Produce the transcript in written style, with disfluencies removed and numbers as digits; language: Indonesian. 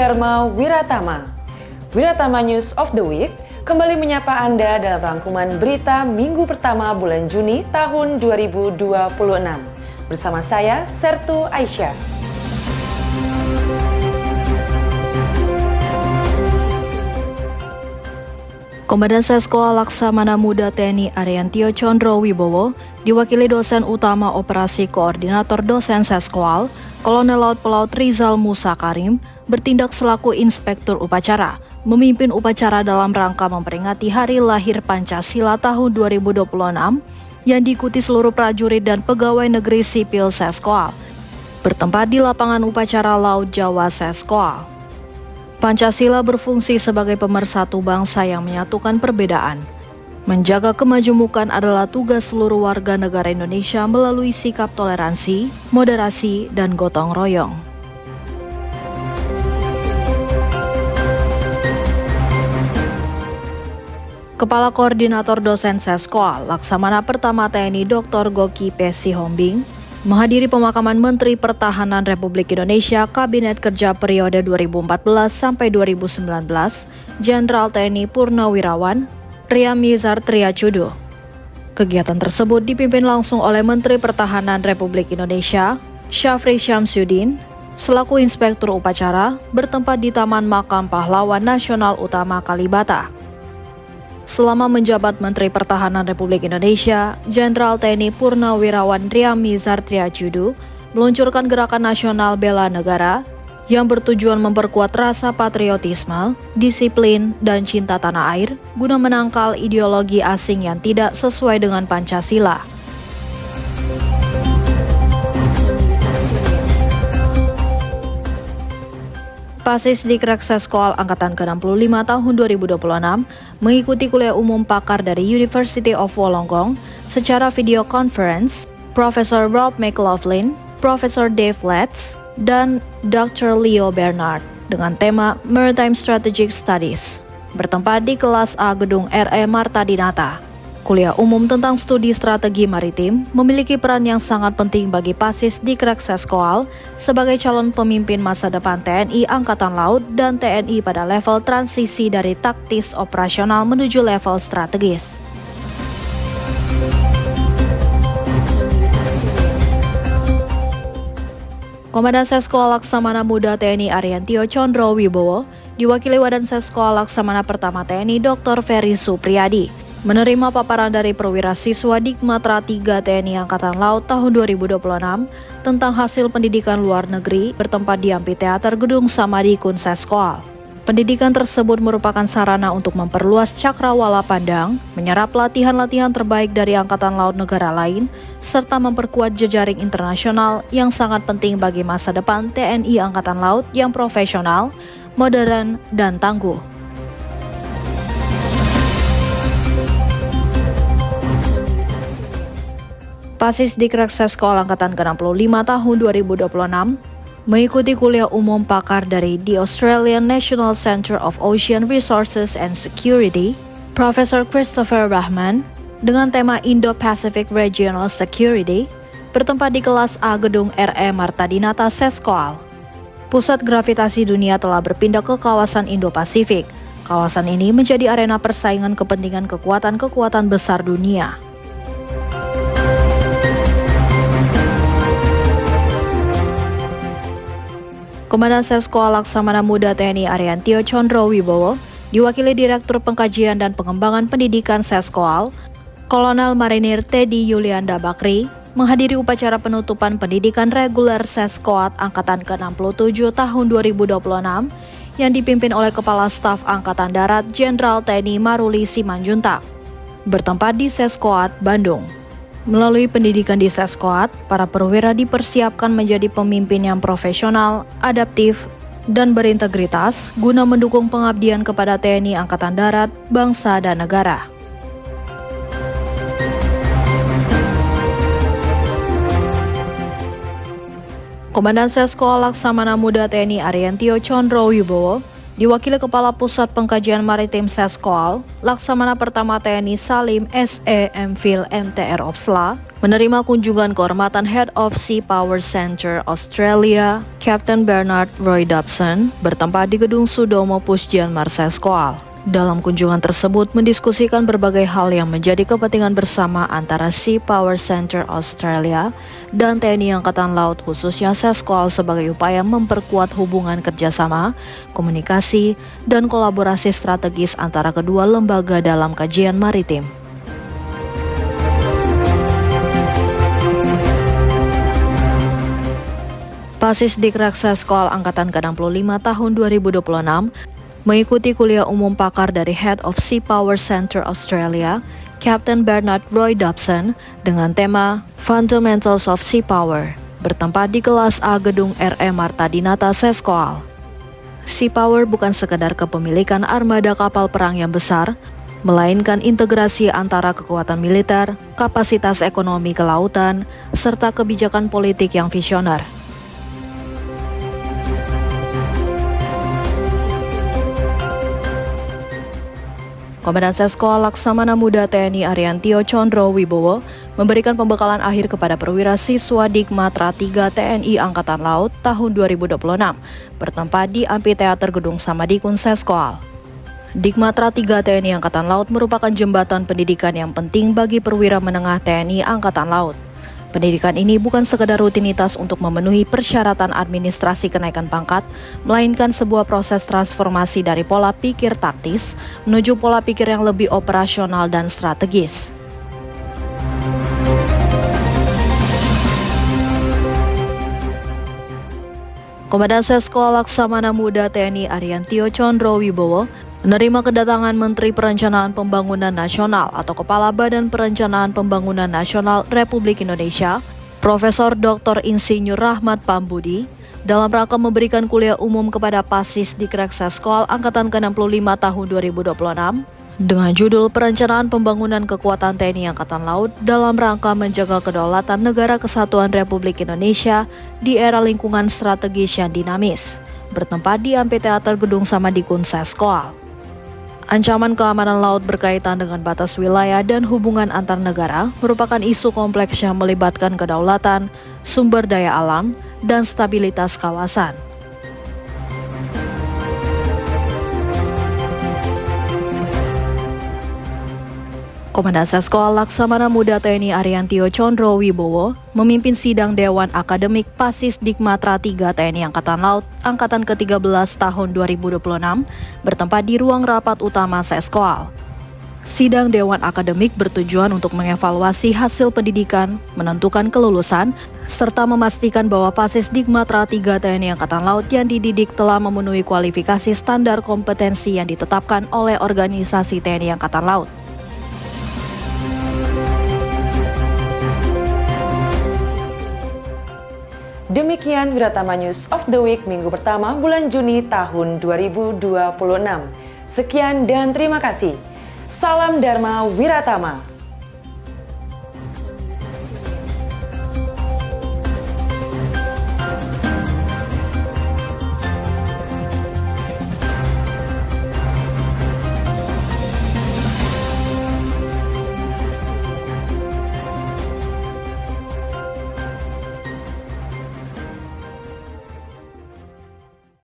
Dharma Wiratama. Wiratama News of the Week kembali menyapa Anda dalam rangkuman berita minggu pertama bulan Juni tahun 2026. Bersama saya, Sertu Aisyah. Komandan Seskoal Laksamana Muda TNI Ariantio Condro Wibowo diwakili dosen utama operasi koordinator dosen Seskoal, Kolonel Laut Pelaut Rizal Musa Karim, bertindak selaku inspektur upacara, memimpin upacara dalam rangka memperingati Hari Lahir Pancasila tahun 2026 yang diikuti seluruh prajurit dan pegawai negeri sipil Seskoal, bertempat di lapangan upacara Laut Jawa Seskoal. Pancasila berfungsi sebagai pemersatu bangsa yang menyatukan perbedaan. Menjaga kemajemukan adalah tugas seluruh warga negara Indonesia melalui sikap toleransi, moderasi, dan gotong royong. Kepala Koordinator Dosen Seskoal, Laksamana Pertama TNI Dr. Goki P. Sihombing, menghadiri pemakaman Menteri Pertahanan Republik Indonesia Kabinet Kerja periode 2014 sampai 2019, Jenderal TNI Purnawirawan Riamizar Triacudu. Kegiatan tersebut dipimpin langsung oleh Menteri Pertahanan Republik Indonesia, Syafri Syamsuddin, selaku Inspektur Upacara, bertempat di Taman Makam Pahlawan Nasional Utama Kalibata. Selama menjabat Menteri Pertahanan Republik Indonesia, Jenderal TNI Purnawirawan Riamizar Triacudu meluncurkan Gerakan Nasional Bela Negara yang bertujuan memperkuat rasa patriotisme, disiplin, dan cinta tanah air guna menangkal ideologi asing yang tidak sesuai dengan Pancasila. Pasis Dikrek Seskoal Angkatan ke-65 tahun 2026 mengikuti kuliah umum pakar dari University of Wollongong secara video conference Profesor Rob McLaughlin, Profesor Dave Letts, dan Dr. Leo Bernard dengan tema Maritime Strategic Studies, bertempat di kelas A Gedung RE Marta Dinata. Kuliah umum tentang studi strategi maritim memiliki peran yang sangat penting bagi Pasis Dikrek Seskoal sebagai calon pemimpin masa depan TNI Angkatan Laut dan TNI pada level transisi dari taktis operasional menuju level strategis. Komandan Seskoal Laksamana Muda TNI Ariantio Condro Wibowo diwakili Wadan Seskoal Laksamana Pertama TNI Dr. Ferry Supriyadi menerima paparan dari perwira siswa Dikmatra 3 TNI Angkatan Laut tahun 2026 tentang hasil pendidikan luar negeri bertempat di Amphitheater Gedung Samadikun Seskoal. Pendidikan tersebut merupakan sarana untuk memperluas cakrawala pandang, menyerap latihan-latihan terbaik dari Angkatan Laut negara lain, serta memperkuat jejaring internasional yang sangat penting bagi masa depan TNI Angkatan Laut yang profesional, modern, dan tangguh. Pasis Dikrek Seskoal Angkatan ke-65 tahun 2026 mengikuti kuliah umum pakar dari The Australian National Centre of Ocean Resources and Security, Profesor Christopher Rahman, dengan tema Indo-Pacific Regional Security, bertempat di kelas A Gedung RE Marta Dinata Seskoal. Pusat gravitasi dunia telah berpindah ke kawasan Indo-Pasifik. Kawasan ini menjadi arena persaingan kepentingan kekuatan-kekuatan besar dunia. Komandan Seskoal Laksamana Muda TNI Ariantio Condro Wibowo diwakili Direktur Pengkajian dan Pengembangan Pendidikan Seskoal, Kolonel Marinir Teddy Yulianda Bakri, menghadiri upacara penutupan pendidikan reguler Seskoat Angkatan ke-67 tahun 2026 yang dipimpin oleh Kepala Staf Angkatan Darat Jenderal TNI Maruli Simanjuntak, bertempat di Seskoat, Bandung. Melalui pendidikan di Seskoat, para perwira dipersiapkan menjadi pemimpin yang profesional, adaptif, dan berintegritas guna mendukung pengabdian kepada TNI Angkatan Darat, bangsa, dan negara. Komandan Seskoal Laksamana Muda TNI Ariantio Condro Wibowo Diwakili Kepala Pusat Pengkajian Maritim Seskoal, Laksamana Pertama TNI Salim SE MPhil MTR Opsla, menerima kunjungan kehormatan Head of Sea Power Center Australia, Captain Bernard Roy Dobson, bertempat di Gedung Sudomo Pusjianmar Seskoal. Dalam kunjungan tersebut mendiskusikan berbagai hal yang menjadi kepentingan bersama antara Sea Power Center Australia dan TNI Angkatan Laut khususnya Seskoal sebagai upaya memperkuat hubungan kerjasama, komunikasi, dan kolaborasi strategis antara kedua lembaga dalam kajian maritim. Pasis Dikrak Seskoal Angkatan ke-65 tahun 2026 mengikuti kuliah umum pakar dari Head of Sea Power Center Australia, Captain Bernard Roy Dobson, dengan tema Fundamentals of Sea Power, bertempat di kelas A Gedung RE Marta Dinata Seskoal. Sea Power bukan sekedar kepemilikan armada kapal perang yang besar, melainkan integrasi antara kekuatan militer, kapasitas ekonomi kelautan, serta kebijakan politik yang visioner. Komandan Seskoal Laksamana Muda TNI Ariantio Condro Wibowo memberikan pembekalan akhir kepada perwira siswa Dikmatra 3 TNI Angkatan Laut tahun 2026, bertempat di Amphitheater Gedung Samadikun Seskoal. Dikmatra 3 TNI Angkatan Laut merupakan jembatan pendidikan yang penting bagi perwira menengah TNI Angkatan Laut. Pendidikan ini bukan sekedar rutinitas untuk memenuhi persyaratan administrasi kenaikan pangkat, melainkan sebuah proses transformasi dari pola pikir taktis menuju pola pikir yang lebih operasional dan strategis. Komandan Seskoal Laksamana Muda TNI Ariantio Condro Wibowo menerima kedatangan Menteri Perencanaan Pembangunan Nasional atau Kepala Badan Perencanaan Pembangunan Nasional Republik Indonesia, Profesor Dr. Insinyur Rahmat Pambudi, dalam rangka memberikan kuliah umum kepada Pasis Dikrak Seskoal Angkatan ke-65 tahun 2026 dengan judul Perencanaan Pembangunan Kekuatan TNI Angkatan Laut dalam rangka menjaga kedaulatan Negara Kesatuan Republik Indonesia di era lingkungan strategis yang dinamis, bertempat di Amphitheater Gedung Samadikun Seskoal. Ancaman keamanan laut berkaitan dengan batas wilayah dan hubungan antar negara merupakan isu kompleks yang melibatkan kedaulatan, sumber daya alam, dan stabilitas kawasan. Komandan Seskoal Laksamana Muda TNI Ariantio Condro Wibowo memimpin sidang Dewan Akademik Pasis Dikmatra 3 TNI Angkatan Laut Angkatan ke-13 tahun 2026 bertempat di ruang rapat utama Seskoal. Sidang Dewan Akademik bertujuan untuk mengevaluasi hasil pendidikan, menentukan kelulusan, serta memastikan bahwa Pasis Dikmatra 3 TNI Angkatan Laut yang dididik telah memenuhi kualifikasi standar kompetensi yang ditetapkan oleh organisasi TNI Angkatan Laut. Demikian Wiratama News of the Week minggu pertama bulan Juni tahun 2026. Sekian dan terima kasih. Salam Dharma Wiratama.